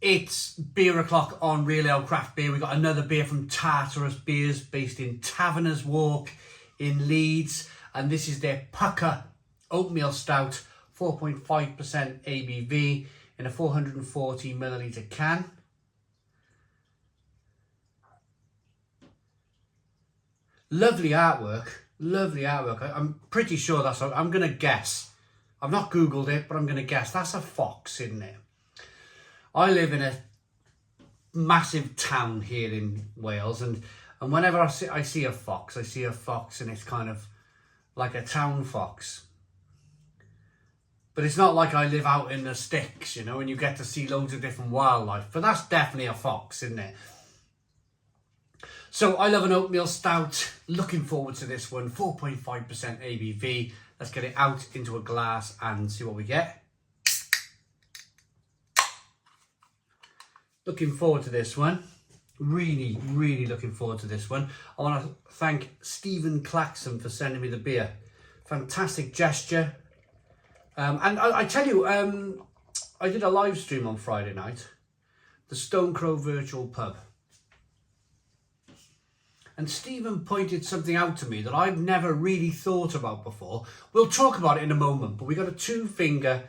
It's beer o'clock on Real Ale Craft Beer. We've got another beer from Tartarus Beers based in Taverners Walk in Leeds. And this is their Puca Oatmeal Stout, 4.5% ABV in a 440 milliliter can. Lovely artwork, lovely artwork. I'm pretty sure that's, I'm going to guess. I've not Googled it, but I'm going to guess that's a fox in there. I live in a massive town here in Wales, and whenever I see a fox, and it's kind of like a town fox. But it's not like I live out in the sticks, you know, and you get to see loads of different wildlife. But that's definitely a fox, isn't it? So I love an oatmeal stout. Looking forward to this one. 4.5% ABV. Let's get it out into a glass and see what we get. Looking forward to this one. Really, really looking forward to this one. I want to thank Stephen Claxon for sending me the beer. Fantastic gesture. And I tell you, I did a live stream on Friday night. The Stone Crow Virtual Pub. And Stephen pointed something out to me that I've never really thought about before. We'll talk about it in a moment, but we got a 2-finger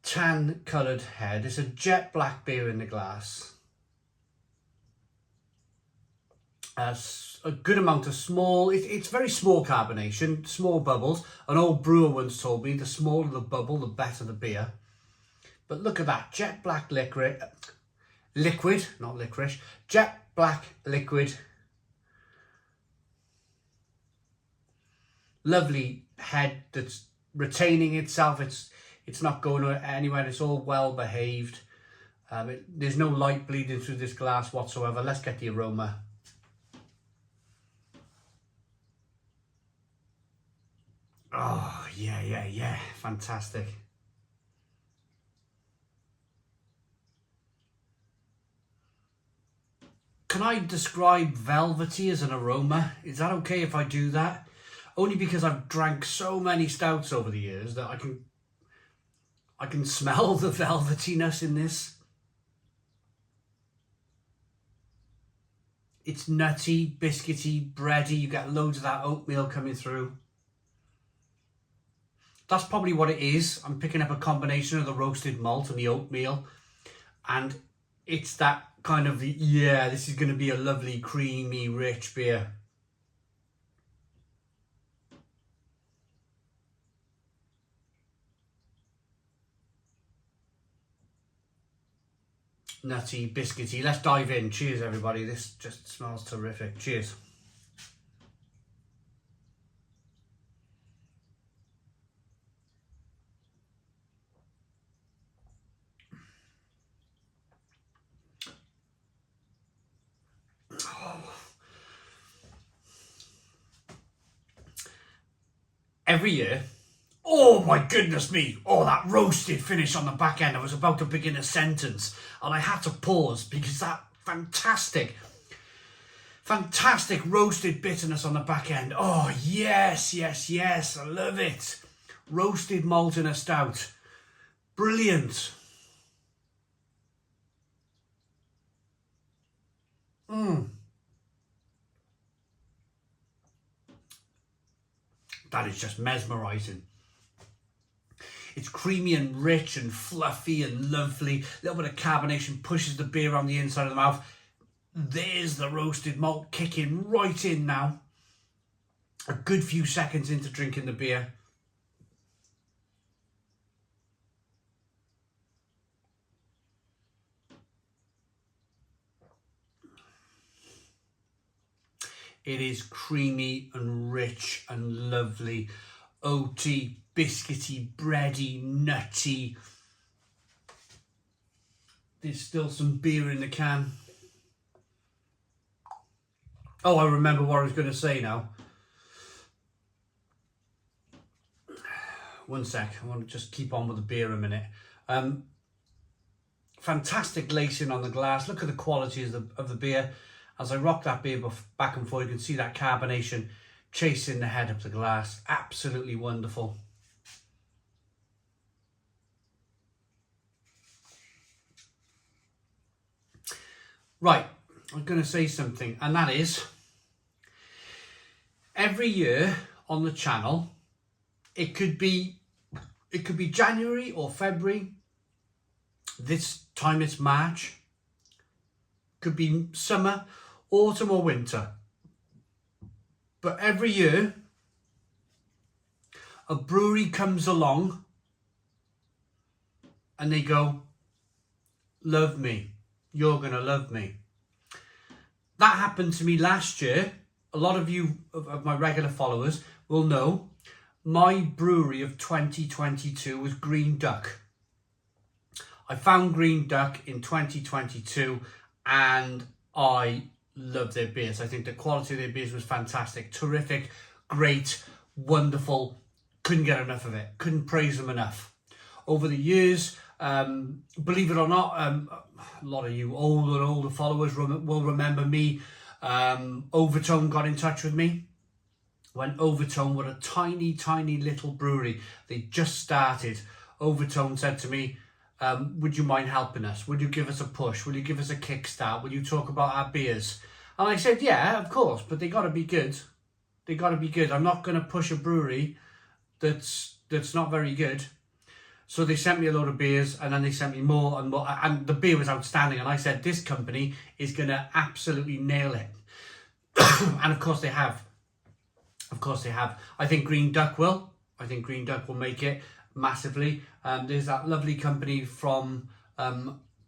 tan coloured head. It's a jet black beer in the glass. A good amount of small, it's very small carbonation, small bubbles. An old brewer once told me the smaller the bubble, the better the beer. But look at that, jet black liquid, not licorice, jet black liquid. Lovely head that's retaining itself. It's not going anywhere. It's all well behaved. There's no light bleeding through this glass whatsoever. Let's get the aroma. Oh, yeah. Fantastic. Can I describe velvety as an aroma? Is that okay if I do that? Only because I've drank so many stouts over the years that I can smell the velvetiness in this. It's nutty, biscuity, bready. You get loads of that oatmeal coming through. That's probably what it is. I'm picking up a combination of the roasted malt and the oatmeal. And it's that kind of, yeah, this is going to be a lovely, creamy, rich beer. Nutty, biscuity. Let's dive in. Cheers, everybody. This just smells terrific. Cheers. Every year, oh my goodness me, oh that roasted finish on the back end. I was about to begin a sentence and I had to pause because that fantastic roasted bitterness on the back end. Oh yes, I love it. Roasted malt in a stout, brilliant. That is just mesmerising. It's creamy and rich and fluffy and lovely. A little bit of carbonation pushes the beer on the inside of the mouth. There's the roasted malt kicking right in now. A good few seconds into drinking the beer. It is creamy and rich and lovely. Oaty, biscuity, bready, nutty. There's still some beer in the can. Oh, I remember what I was going to say now. One sec, I want to just keep on with the beer a minute. Fantastic lacing on the glass. Look at the quality of the beer. As I rock that beer back and forth, you can see that carbonation chasing the head up the glass. Absolutely wonderful. Right, I'm going to say something, and that is, every year on the channel, it could be January or February. This time it's March. Could be summer, autumn or winter. But every year, a brewery comes along and they go, love me, you're going to love me. That happened to me last year. A lot of you, of my regular followers, will know my brewery of 2022 was Green Duck. I found Green Duck in 2022 and I love their beers. I think the quality of their beers was fantastic, terrific, great, wonderful. Couldn't get enough of it. Couldn't praise them enough. Over the years, believe it or not, a lot of you older followers will remember me. Overtone got in touch with me when Overtone were a tiny little brewery. They just started. Overtone said to me, would you mind helping us? Would you give us a push? Will you give us a kickstart? Will you talk about our beers? And I said, yeah, of course, but they got to be good. They got to be good. I'm not going to push a brewery that's not very good. So they sent me a load of beers, and then they sent me more and more, and the beer was outstanding. And I said, this company is going to absolutely nail it. And of course they have. Of course they have. I think Green Duck will. I think Green Duck will make it massively. There's that lovely company from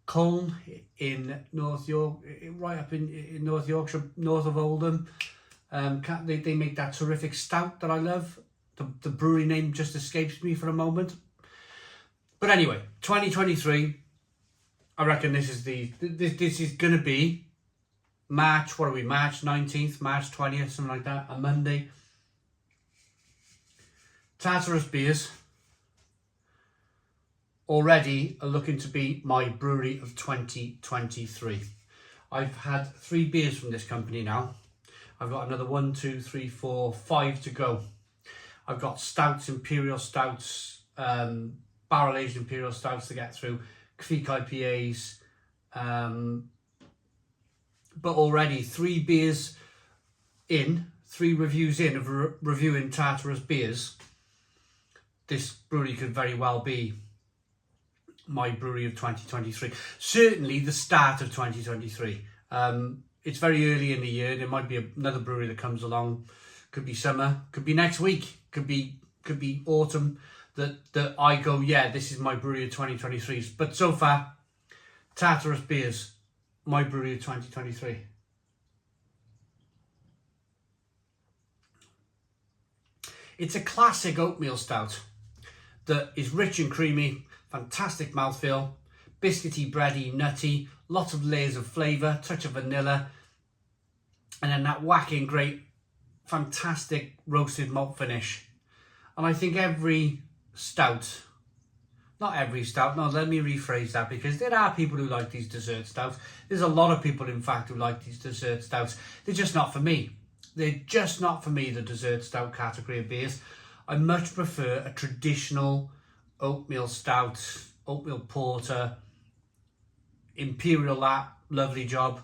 Colne in North York, right up in North Yorkshire, north of Oldham. They make that terrific stout that I love. The brewery name just escapes me for a moment. But anyway, 2023, I reckon this is going to be March, what are we, March 19th, March 20th, something like that, a Monday. Tartarus beers already are looking to be my brewery of 2023. I've had 3 beers from this company now. I've got another 1, 2, 3, 4, 5 to go. I've got stouts, imperial stouts, barrel-aged imperial stouts to get through, Creek IPAs, but already 3 beers in, 3 reviews in of reviewing Tartarus beers. This brewery could very well be my brewery of 2023. Certainly the start of 2023. It's very early in the year. There might be another brewery that comes along. Could be summer, could be next week, could be autumn, that I go, yeah, this is my brewery of 2023. But so far, Tartarus beers, my brewery of 2023. It's a classic oatmeal stout that is rich and creamy, fantastic mouthfeel, biscuity, bready, nutty, lots of layers of flavour, touch of vanilla, and then that whacking great, fantastic roasted malt finish. And I think every stout, not every stout, no, let me rephrase that, because there are people who like these dessert stouts. There's a lot of people, in fact, who like these dessert stouts. They're just not for me. They're just not for me, the dessert stout category of beers. I much prefer a traditional oatmeal stout, oatmeal porter, imperial that, lovely job,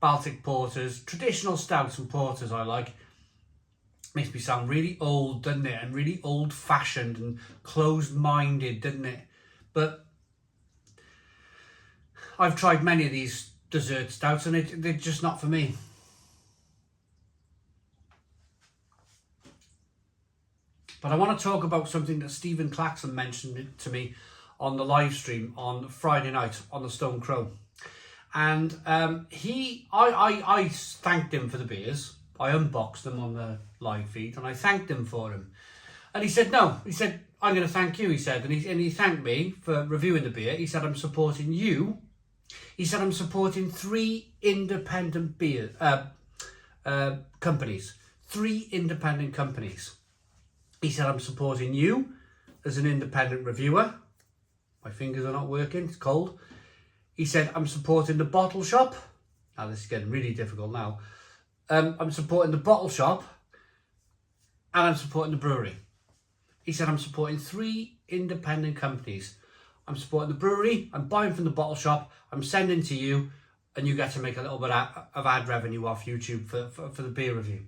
Baltic porters, traditional stouts and porters I like. Makes me sound really old, doesn't it? And really old-fashioned and closed-minded, doesn't it? But I've tried many of these dessert stouts and they're just not for me. But I want to talk about something that Stephen Claxon mentioned to me on the live stream on Friday night on the Stone Crow. And I thanked him for the beers. I unboxed them on the live feed and I thanked him for them. And he said, no, he said, I'm going to thank you, he said. And he thanked me for reviewing the beer. He said, I'm supporting you. He said, I'm supporting 3 independent beer companies. 3 independent companies. He said, I'm supporting you as an independent reviewer. My fingers are not working, it's cold. He said, I'm supporting the bottle shop. Now this is getting really difficult now. I'm supporting the bottle shop and I'm supporting the brewery. He said, I'm supporting 3 independent companies. I'm supporting the brewery, I'm buying from the bottle shop, I'm sending to you and you get to make a little bit of ad revenue off YouTube for the beer review.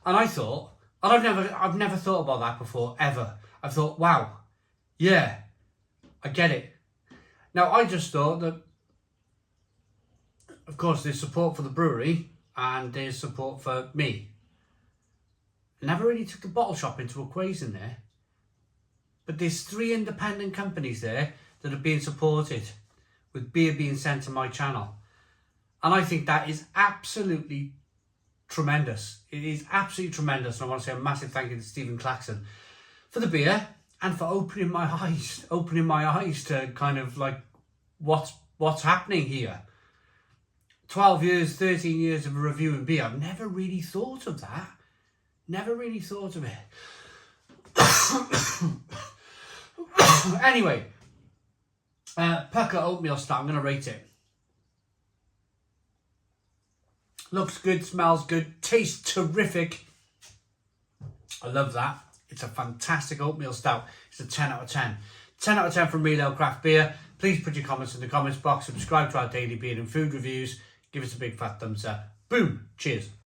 And I thought, and I've never thought about that before, ever. I thought, wow, yeah, I get it. Now, I just thought that, of course, there's support for the brewery and there's support for me. I never really took the bottle shop into equation there. But there's 3 independent companies there that are being supported with beer being sent to my channel. And I think that is absolutely tremendous. It is absolutely tremendous. And I want to say a massive thank you to Stephen Claxon for the beer and for opening my eyes to kind of like what's happening here. 12 years, 13 years of reviewing beer. I've never really thought of that. Never really thought of it. Anyway, Puca Oatmeal Stout, I'm going to rate it. Looks good, smells good, tastes terrific. I love that. It's a fantastic oatmeal stout. It's a 10 out of 10. 10 out of 10 from Real Ale Craft Beer. Please put your comments in the comments box. Subscribe to our daily beer and food reviews. Give us a big fat thumbs up. Boom. Cheers.